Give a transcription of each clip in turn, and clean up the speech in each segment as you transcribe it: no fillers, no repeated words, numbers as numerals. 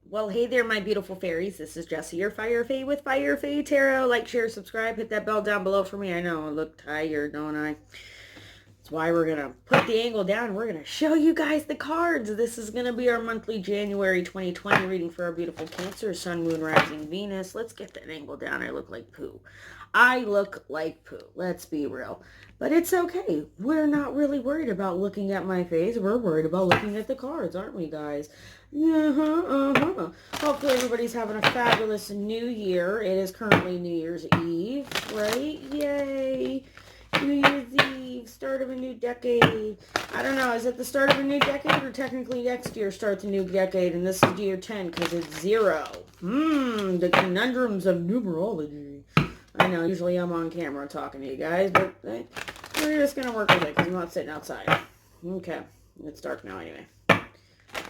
Well, hey there, my beautiful fairies. This is Jessie, your Fire Fae with Fire Fae Tarot. Like, share, subscribe, hit that bell down below for me. I know I look tired, don't I? That's why we're going to put the angle down. We're going to show you guys the cards. This is going to be our monthly January 2020 reading for our beautiful Cancer, Sun, Moon, Rising, Venus. Let's get that angle down. I look like poo. I look like poo. Let's be real. But it's okay. We're not really worried about looking at my face. We're worried about looking at the cards, aren't we, guys? Hopefully everybody's having a fabulous new year. It is currently New Year's Eve, right? Yay! New Year's Eve, start of a new decade. I don't know, is it the start of a new decade or technically next year starts a new decade and this is year 10 because it's 0? The conundrums of numerology. I know, usually I'm on camera talking to you guys, but we're just going to work with it because I'm not sitting outside. Okay, it's dark now anyway.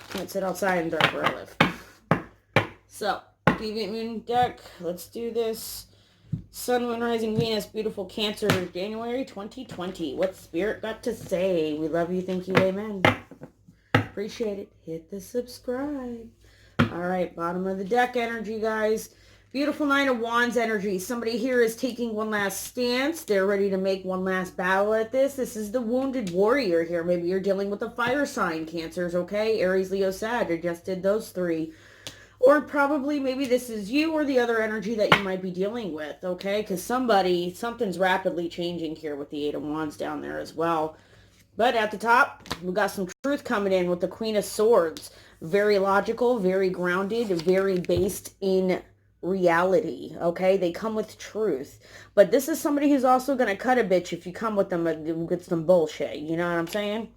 Can't sit outside in dark where I live. So, Deviant Moon deck, let's do this. Sun, Moon, Rising, Venus, beautiful Cancer, January 2020. What Spirit got to say? We love you, thank you, amen. Appreciate it. Hit the subscribe. Alright, bottom of the deck energy, guys. Beautiful Nine of Wands energy. Somebody here is taking one last stance. They're ready to make one last battle at this. This is the wounded warrior here. Maybe you're dealing with a fire sign, Cancers, okay? Aries, Leo, Sag. I just did those 3. Or probably maybe this is you or the other energy that you might be dealing with, okay? Because something's rapidly changing here with the Eight of Wands down there as well. But at the top, we got some truth coming in with the Queen of Swords. Very logical, very grounded, very based in reality, okay? They come with truth. But this is somebody who's also going to cut a bitch if you come with them with some bullshit. You know what I'm saying?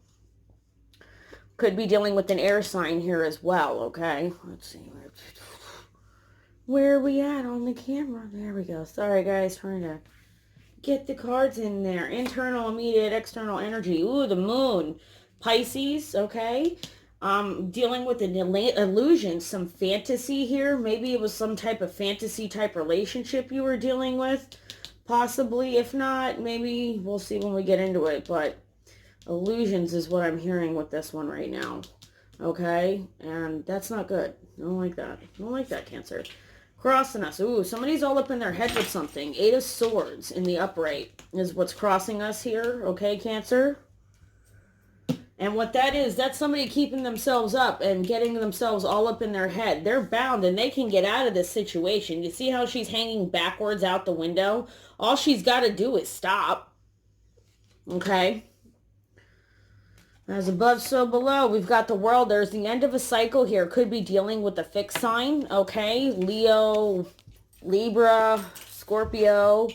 Could be dealing with an air sign here as well, okay? Let's see. Where are we at on the camera? There we go. Sorry, guys. Trying to get the cards in there. Internal, immediate, external energy. Ooh, the moon. Pisces, okay? Dealing with an illusion, some fantasy here. Maybe it was some type of fantasy type relationship you were dealing with. Possibly. If not, maybe we'll see when we get into it. But illusions is what I'm hearing with this one right now. Okay? And that's not good. I don't like that. I don't like that, Cancer. Crossing us. Ooh, somebody's all up in their head with something. 8 of Swords in the upright is what's crossing us here. Okay, Cancer? And what that is, that's somebody keeping themselves up and getting themselves all up in their head. They're bound and they can get out of this situation. You see how she's hanging backwards out the window? All she's got to do is stop. Okay? As above, so below. We've got the World. There's the end of a cycle here. Could be dealing with a fixed sign. Okay? Leo, Libra, Scorpio.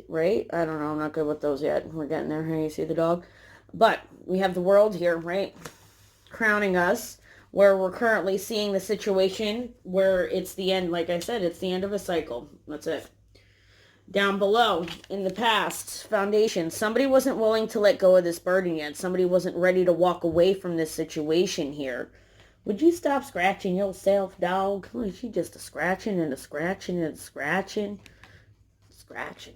Right? I don't know. I'm not good with those yet. We're getting there. Hey, you see the dog? But we have the World here, right? Crowning us, where we're currently seeing the situation where it's the end. Like I said, it's the end of a cycle. That's it. Down below, in the past, foundation. Somebody wasn't willing to let go of this burden yet. Somebody wasn't ready to walk away from this situation here. Would you stop scratching yourself, dog? What is she just a scratching and a scratching and a scratching? Scratching.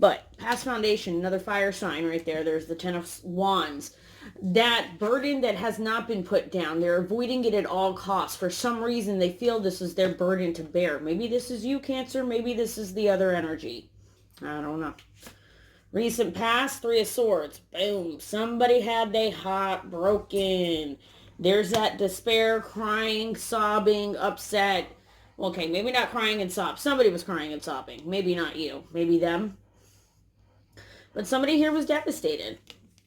But past foundation, another fire sign right there. There's the 10 of Wands. That burden that has not been put down, they're avoiding it at all costs. For some reason, they feel this is their burden to bear. Maybe this is you, Cancer. Maybe this is the other energy. I don't know. Recent past, 3 of Swords. Boom. Somebody had their heart broken. There's that despair, crying, sobbing, upset. Okay, maybe not crying and sob. Somebody was crying and sobbing. Maybe not you. Maybe them. But somebody here was devastated.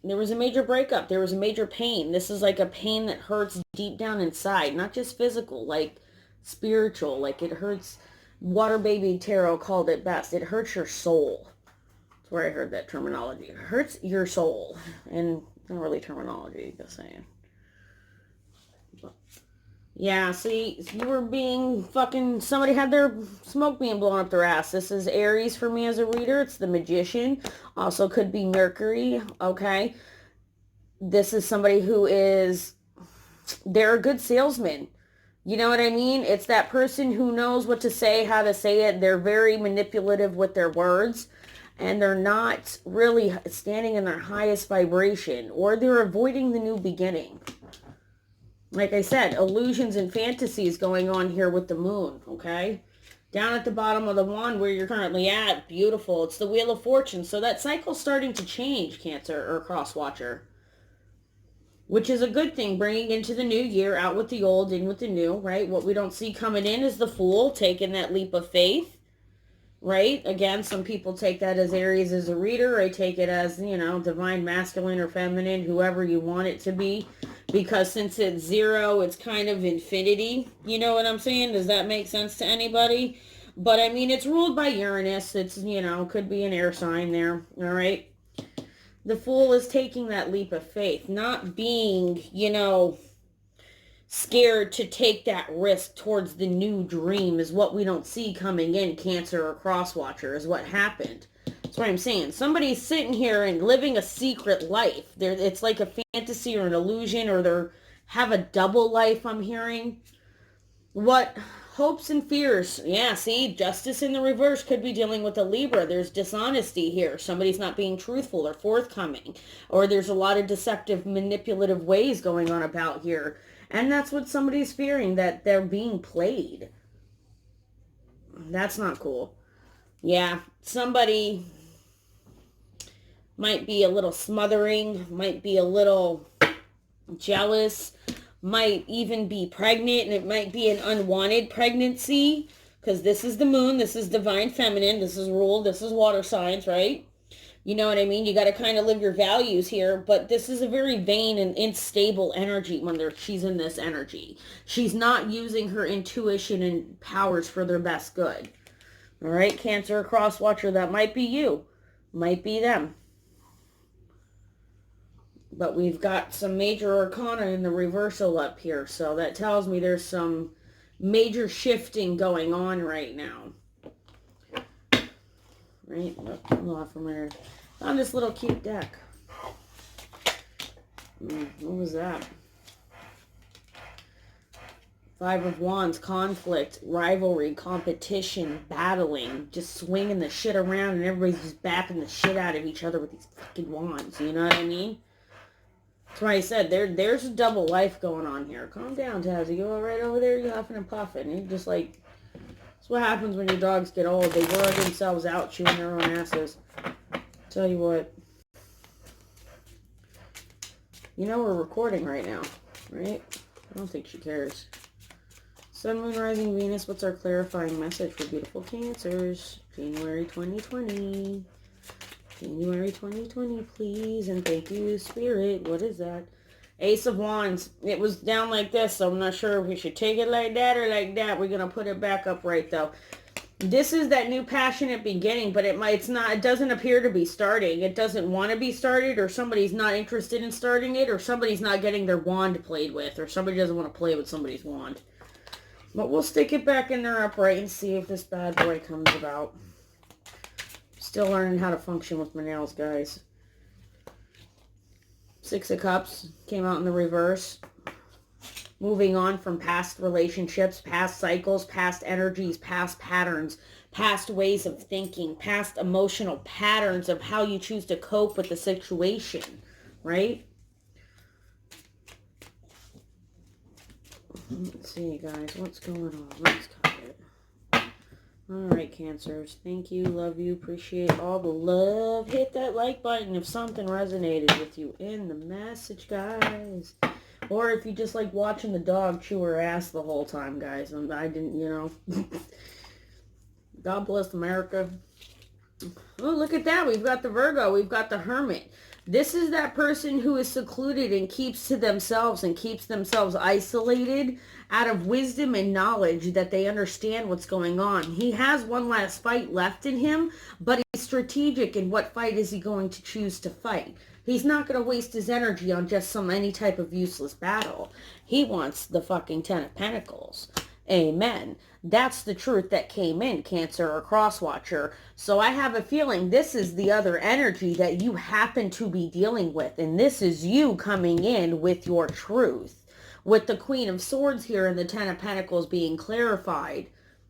There was a major breakup. There was a major pain. This is like a pain that hurts deep down inside. Not just physical, like spiritual. Like it hurts. Water Baby Tarot called it best. It hurts your soul. That's where I heard that terminology. It hurts your soul. And not really terminology, just saying. Yeah, see, you were being fucking, somebody had their smoke being blown up their ass. This is Aries for me as a reader. It's the Magician. Also could be Mercury, okay? This is somebody who is, they're a good salesman. You know what I mean? It's that person who knows what to say, how to say it. They're very manipulative with their words. And they're not really standing in their highest vibration. Or they're avoiding the new beginning. Like I said, illusions and fantasies going on here with the moon, okay? Down at the bottom of the wand where you're currently at, beautiful. It's the Wheel of Fortune. So that cycle's starting to change, Cancer or Cross Watcher. Which is a good thing, bringing into the new year, out with the old, in with the new, right? What we don't see coming in is the Fool, taking that leap of faith, right? Again, some people take that as Aries as a reader. I take it as, you know, divine masculine or feminine, whoever you want it to be. Because since it's 0, it's kind of infinity. You know what I'm saying? Does that make sense to anybody? But, I mean, it's ruled by Uranus. It's, you know, could be an air sign there, all right? The Fool is taking that leap of faith, not being, you know, scared to take that risk towards the new dream is what we don't see coming in, Cancer or Cross Watcher, is what happened. That's what I'm saying. Somebody's sitting here and living a secret life. It's like a fantasy or an illusion, or they have a double life, I'm hearing. What hopes and fears? Yeah, see, justice in the reverse could be dealing with a Libra. There's dishonesty here. Somebody's not being truthful or forthcoming. Or there's a lot of deceptive, manipulative ways going on about here. And that's what somebody's fearing, that they're being played. That's not cool. Yeah, somebody might be a little smothering, might be a little jealous, might even be pregnant, and it might be an unwanted pregnancy, because this is the moon, this is divine feminine, this is ruled, this is water signs, right? You know what I mean? You got to kind of live your values here, but this is a very vain and unstable energy when she's in this energy. She's not using her intuition and powers for their best good. All right, Cancer, Cross Watcher, that might be you. Might be them. But we've got some major arcana in the reversal up here, so that tells me there's some major shifting going on right now. Right? Off from there. Found this little cute deck. What was that? 5 of Wands, conflict, rivalry, competition, battling, just swinging the shit around, and everybody's just bapping the shit out of each other with these fucking wands. You know what I mean? That's why I said there's a double life going on here. Calm down, Tazzy. You all right over there? You huffing and puffing. You're just like... That's what happens when your dogs get old. They wear themselves out chewing their own asses. Tell you what. You know we're recording right now, right? I don't think she cares. Sun, Moon, Rising, Venus. What's our clarifying message for beautiful Cancers? January 2020. January 2020, please. And thank you, Spirit. What is that? Ace of Wands. It was down like this, so I'm not sure if we should take it like that or like that. We're going to put it back up right, though. This is that new passionate beginning, but it doesn't appear to be starting. It doesn't want to be started, or somebody's not interested in starting it, or somebody's not getting their wand played with, or somebody doesn't want to play with somebody's wand. But we'll stick it back in there upright and see if this bad boy comes about. Still learning how to function with my nails, guys. 6 of Cups came out in the reverse. Moving on from past relationships, past cycles, past energies, past patterns, past ways of thinking, past emotional patterns of how you choose to cope with the situation, right? Let's see, guys, what's going on? Let's cut it. All right, Cancers. Thank you, love you, appreciate all the love. Hit that like button if something resonated with you in the message, guys. Or if you just like watching the dog chew her ass the whole time, guys. And I didn't, you know. God bless America. Oh, look at that. We've got the Virgo. We've got the Hermit. This is that person who is secluded and keeps to themselves and keeps themselves isolated out of wisdom and knowledge that they understand what's going on. He has one last fight left in him, but he's strategic in what fight is he going to choose to fight. He's not going to waste his energy on just any type of useless battle. He wants the fucking 10 of Pentacles. Amen. That's the truth that came in, Cancer or Crosswatcher. So I have a feeling this is the other energy that you happen to be dealing with. And this is you coming in with your truth. With the Queen of Swords here and the 10 of Pentacles being clarified.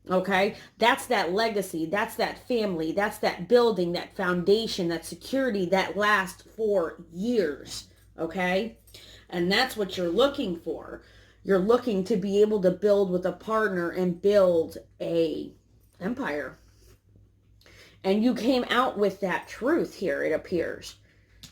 Okay, that's that legacy, that's that family, that's that building, that foundation, that security that lasts for years, okay? And that's what you're looking for. You're looking to be able to build with a partner and build a empire. And you came out with that truth here, it appears.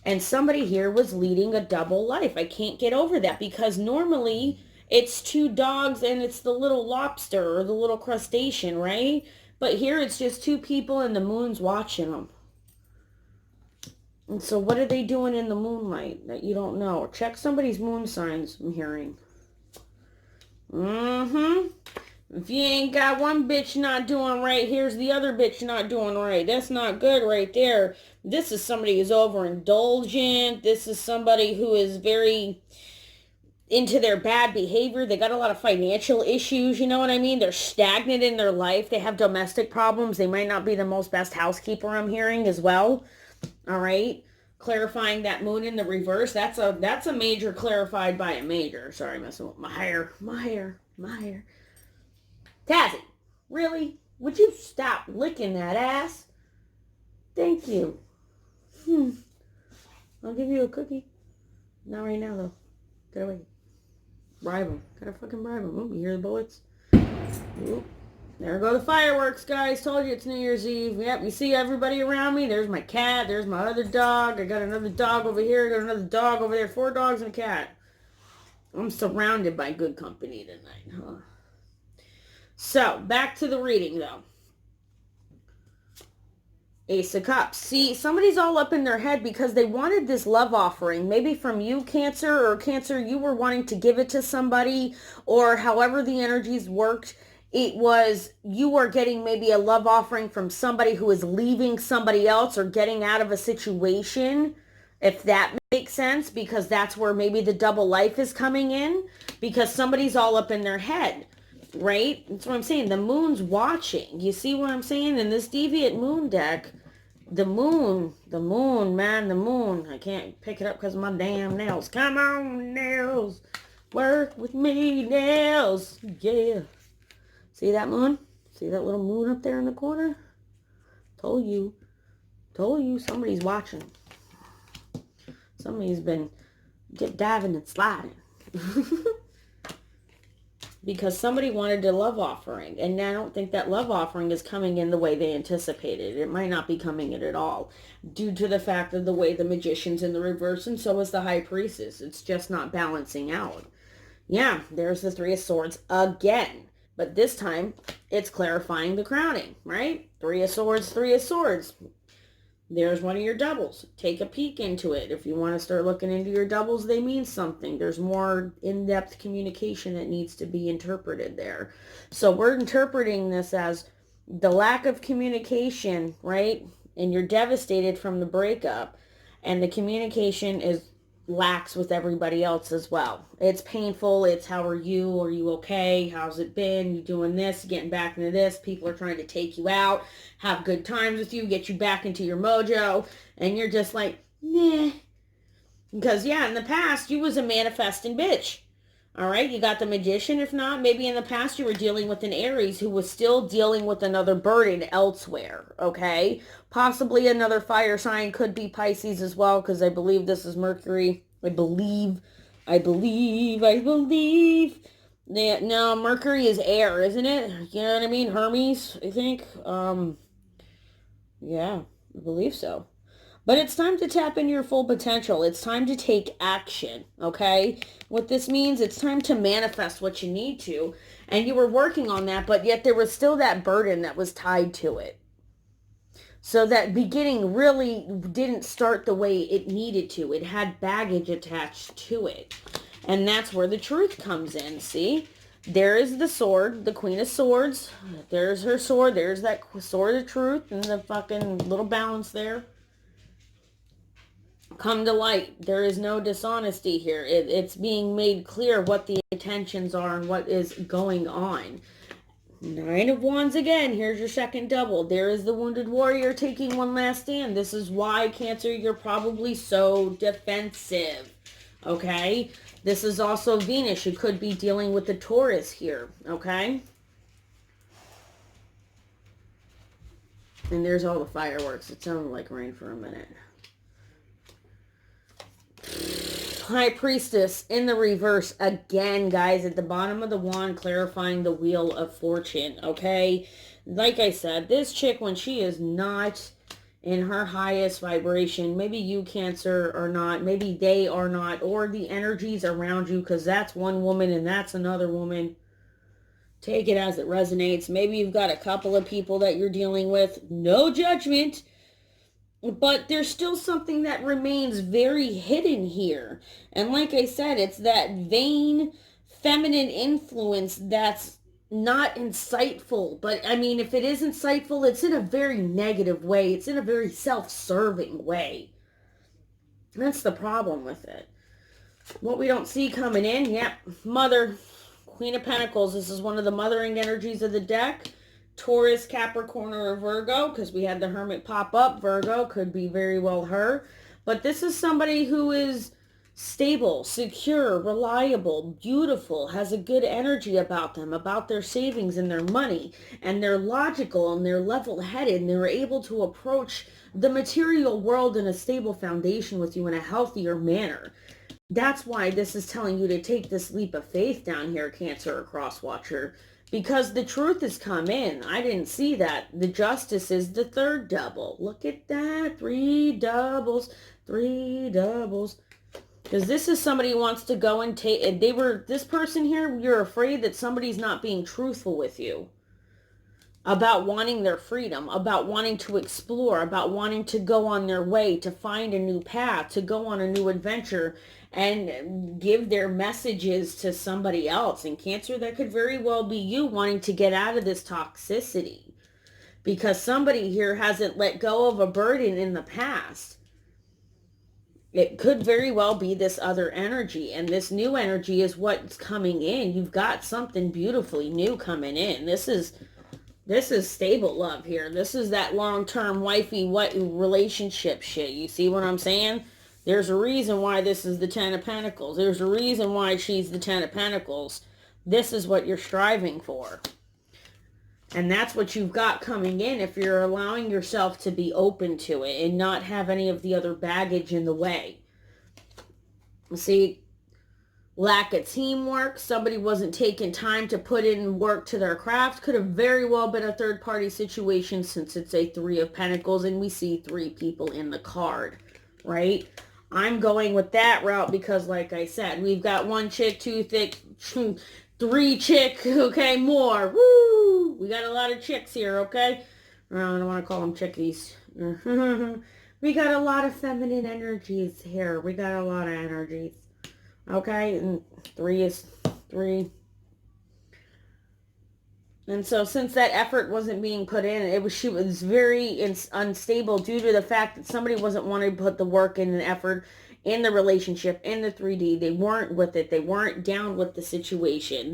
And somebody here was leading a double life. I can't get over that, because normally it's two dogs and it's the little lobster or the little crustacean, right? But here it's just two people and the moon's watching them. And so what are they doing in the moonlight that you don't know? Check somebody's moon signs, I'm hearing. If you ain't got one bitch not doing right, here's the other bitch not doing right. That's not good right there. This is somebody who's overindulgent. This is somebody who is very into their bad behavior. They got a lot of financial issues, you know what I mean? They're stagnant in their life. They have domestic problems. They might not be the most best housekeeper, I'm hearing as well. All right. Clarifying that moon in the reverse. That's a major clarified by a major. Sorry, messing with my hair. Tazzy, really? Would you stop licking that ass? Thank you. I'll give you a cookie. Not right now, though. Gotta wait. Bribe him. Gotta fucking bribe him. Ooh, you hear the bullets? Ooh. There go the fireworks, guys. Told you it's New Year's Eve. Yep, you see everybody around me? There's my cat. There's my other dog. I got another dog over here. I got another dog over there. 4 dogs and a cat. I'm surrounded by good company tonight, huh? So, back to the reading, though. Ace of Cups. See, somebody's all up in their head because they wanted this love offering. Maybe from you, Cancer, or Cancer, you were wanting to give it to somebody, or however the energies worked. It was, you were getting maybe a love offering from somebody who is leaving somebody else or getting out of a situation, if that makes sense, because that's where maybe the double life is coming in, because somebody's all up in their head. Right? That's what I'm saying. The moon's watching. You see what I'm saying? In this deviant moon deck, the moon, man, the moon. I can't pick it up because of my damn nails. Come on, nails. Work with me, nails. Yeah. See that moon? See that little moon up there in the corner? Told you. Somebody's watching. Somebody's been diving and sliding. Because somebody wanted a love offering, and I don't think that love offering is coming in the way they anticipated. It might not be coming in at all, due to the fact of the way the Magician's in the reverse, and so is the High Priestess. It's just not balancing out. Yeah, there's the 3 of Swords again, but this time it's clarifying the crowning, right? 3 of Swords, 3 of Swords. There's one of your doubles. Take a peek into it. If you want to start looking into your doubles, they mean something. There's more in-depth communication that needs to be interpreted there. So we're interpreting this as the lack of communication, right? And you're devastated from the breakup. And the communication is lacks with everybody else as well. It's painful. It's how are you? Are you okay? How's it been? You doing this? Getting back into this? People are trying to take you out, have good times with you, get you back into your mojo, and you're just like, nah. Because yeah, in the past you was a manifesting bitch. All right, you got the Magician. If not, maybe in the past you were dealing with an Aries who was still dealing with another burden elsewhere, okay? Possibly another fire sign, could be Pisces as well, because I believe this is Mercury. I believe. No, Mercury is air, isn't it? You know what I mean? Hermes, I think. Yeah, I believe so. But it's time to tap into your full potential. It's time to take action, okay? What this means, it's time to manifest what you need to. And you were working on that, but yet there was still that burden that was tied to it. So that beginning really didn't start the way it needed to. It had baggage attached to it. And that's where the truth comes in, see? There is the sword, the Queen of Swords. There's her sword. There's that sword of truth and the fucking little balance there. Come to light. There is no dishonesty here. It's being made clear what the intentions are and what is going on. 9 of Wands again. Here's your second double. There is the wounded warrior taking one last stand. This is why, Cancer, you're probably so defensive. Okay? This is also Venus. You could be dealing with the Taurus here. Okay? And there's all the fireworks. It sounded like rain for a minute. High Priestess in the reverse again, guys, at the bottom of the wand, clarifying the Wheel of Fortune, okay? Like I said, this chick, when she is not in her highest vibration, maybe you, Cancer, are not, maybe they are not, or the energies around you, because that's one woman and that's another woman. Take it as it resonates. Maybe you've got a couple of people that you're dealing with. No judgment. But there's still something that remains very hidden here. And like I said, it's that vain feminine influence that's not insightful. But I mean, if it is insightful, it's in a very negative way. It's in a very self-serving way. That's the problem with it. What we don't see coming in, yep, Mother, Queen of Pentacles. This is one of the mothering energies of the deck. Taurus, Capricorn, or Virgo, because we had the Hermit pop up. Virgo could be very well her. But this is somebody who is stable, secure, reliable, beautiful, has a good energy about them, about their savings and their money. And they're logical and they're level-headed and they're able to approach the material world in a stable foundation with you in a healthier manner. That's why this is telling you to take this leap of faith down here, Cancer or Crosswatcher. Because the truth has come in. I didn't see that. The Justice is the third double. Look at that. 3 doubles. 3 doubles. Because this is somebody who wants to go and take... This person here, you're afraid that somebody's not being truthful with you. About wanting their freedom. About wanting to explore. About wanting to go on their way. To find a new path. To go on a new adventure. And give their messages to somebody else. And Cancer, that could very well be you wanting to get out of this toxicity. Because somebody here hasn't let go of a burden in the past. It could very well be this other energy. And this new energy is what's coming in. You've got something beautifully new coming in. This is stable love here. This is that long-term wifey relationship shit. You see what I'm saying? There's a reason why this is the Ten of Pentacles. There's a reason why she's the Ten of Pentacles. This is what you're striving for. And that's what you've got coming in if you're allowing yourself to be open to it and not have any of the other baggage in the way. See, lack of teamwork. Somebody wasn't taking time to put in work to their craft. Could have very well been a third-party situation since it's a 3 of Pentacles and we see 3 people in the card, right? I'm going with that route because, like I said, we've got 1 chick, 2 thick, 3 chick, okay, more. Woo! We got a lot of chicks here, okay? I don't want to call them chickies. We got a lot of feminine energies here. We got a lot of energies. Okay, and 3 is 3. And so since that effort wasn't being put in, she was very unstable due to the fact that somebody wasn't wanting to put the work in and effort in the relationship, in the 3D. They weren't with it. They weren't down with the situation.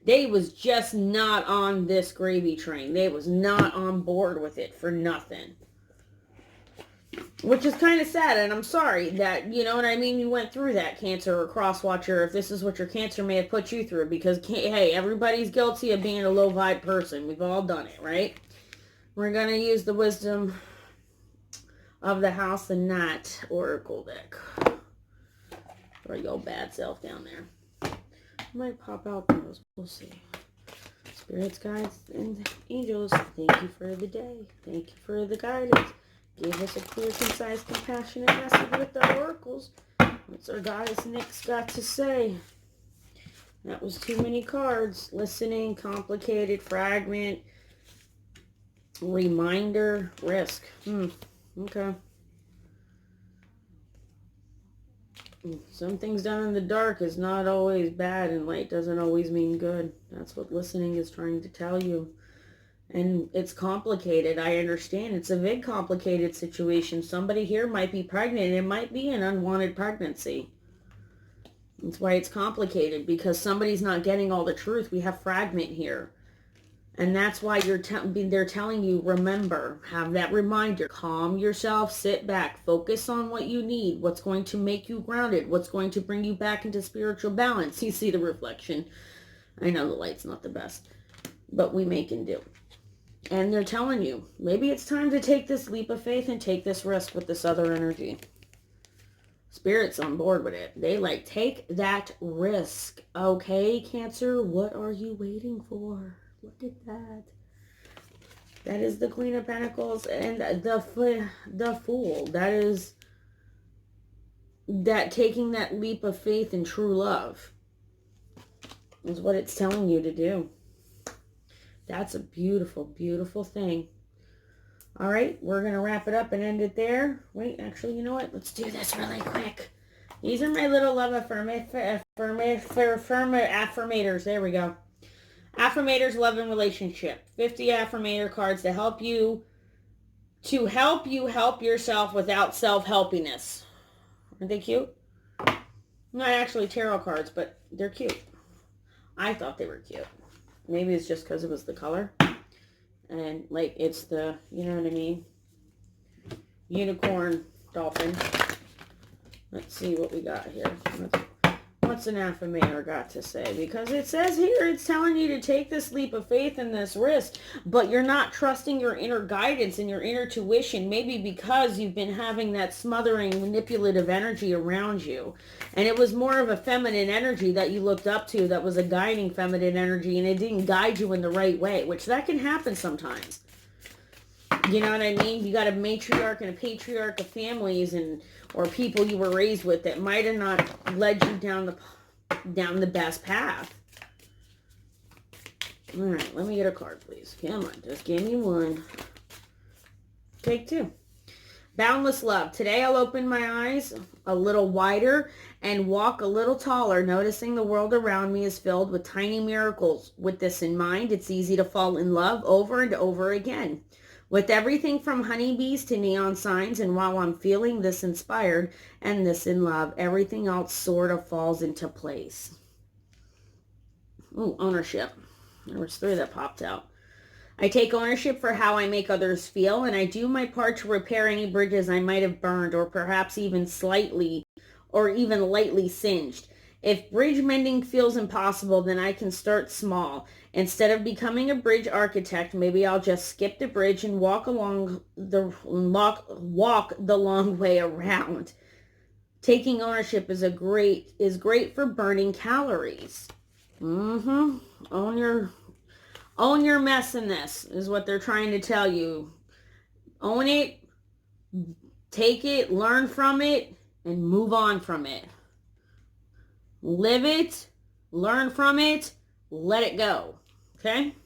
They was just not on this gravy train. They was not on board with it for nothing. Which is kind of sad, and I'm sorry that, you know what I mean, you went through that, Cancer or Crosswatcher, if this is what your Cancer may have put you through, because, hey, everybody's guilty of being a low-vibe person. We've all done it, right? We're going to use the Wisdom of the House and Knot Oracle deck. Throw your bad self down there. I might pop out those. We'll see. Spirits, guides, and angels, thank you for the day. Thank you for the guidance. Give us a clear, concise, compassionate message with the oracles. What's our goddess Nyx got to say? That was too many cards. Listening, complicated, fragment, reminder, risk. Okay. Some things done in the dark is not always bad, and light doesn't always mean good. That's what listening is trying to tell you. And it's complicated. I understand. It's a big complicated situation. Somebody here might be pregnant. It might be an unwanted pregnancy. That's why it's complicated, because somebody's not getting all the truth. We have fragment here. And that's why they're telling you, remember, have that reminder. Calm yourself, sit back, focus on what you need, what's going to make you grounded, what's going to bring you back into spiritual balance. You see the reflection. I know the light's not the best, but we make and do. And they're telling you, maybe it's time to take this leap of faith and take this risk with this other energy. Spirit's on board with it. They like, take that risk. Okay, Cancer, what are you waiting for? Look at that. That is the Queen of Pentacles and the Fool. That is that taking that leap of faith in true love is what it's telling you to do. That's a beautiful, beautiful thing. All right, we're going to wrap it up and end it there. Wait, actually, you know what? Let's do this really quick. These are my little love affirmators. There we go. Affirmators, love and relationship. 50 affirmator cards to help you help yourself without self-helpiness. Aren't they cute? Not actually tarot cards, but they're cute. I thought they were cute. Maybe it's just because it was the color. And like it's the, you know what I mean? Unicorn dolphin. Let's see what we got here. What's an affirmator got to say? Because it says here, it's telling you to take this leap of faith and this risk, but you're not trusting your inner guidance and your inner tuition, maybe because you've been having that smothering, manipulative energy around you. And it was more of a feminine energy that you looked up to, that was a guiding feminine energy, and it didn't guide you in the right way, which that can happen sometimes. You know what I mean? You got a matriarch and a patriarch of families or people you were raised with that might have not led you down the best path. All right, let me get a card, please. Come on, just give me one. Take two. Boundless love. Today I'll open my eyes a little wider and walk a little taller, noticing the world around me is filled with tiny miracles. With this in mind, it's easy to fall in love over and over again. With everything from honeybees to neon signs, and while I'm feeling this inspired and this in love, everything else sort of falls into place. Ooh, ownership. There was 3 that popped out. I take ownership for how I make others feel, and I do my part to repair any bridges I might have burned or perhaps even lightly singed. If bridge mending feels impossible, then I can start small. Instead of becoming a bridge architect, maybe I'll just skip the bridge and walk the long way around. Taking ownership is great for burning calories. Own your mess in this is what they're trying to tell you. Own it, take it, learn from it, and move on from it. Live it, learn from it, let it go. Okay?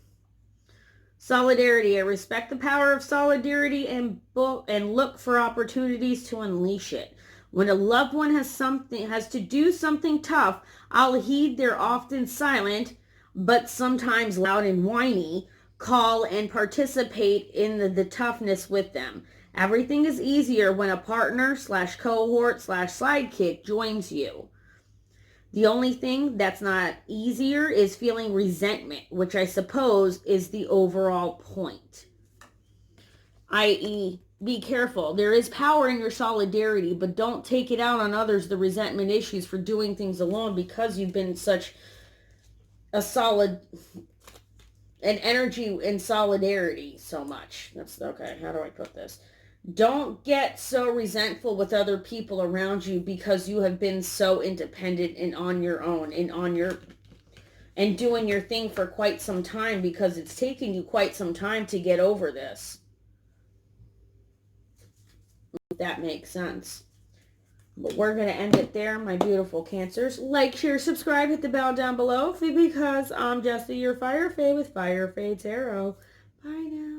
Solidarity. I respect the power of solidarity and look for opportunities to unleash it. When a loved one has to do something tough, I'll heed their often silent, but sometimes loud and whiny, call and participate in the toughness with them. Everything is easier when a partner / cohort / sidekick joins you. The only thing that's not easier is feeling resentment, which I suppose is the overall point. I.e., be careful. There is power in your solidarity, but don't take it out on others, the resentment issues for doing things alone, because you've been such an energy in solidarity so much. That's okay. How do I put this? Don't get so resentful with other people around you because you have been so independent and on your own and doing your thing for quite some time, because it's taken you quite some time to get over this. If that makes sense. But we're going to end it there, my beautiful Cancers. Like, share, subscribe, hit the bell down below, because I'm Jessie, your Fire Fae with Fire Fae Tarot. Bye now.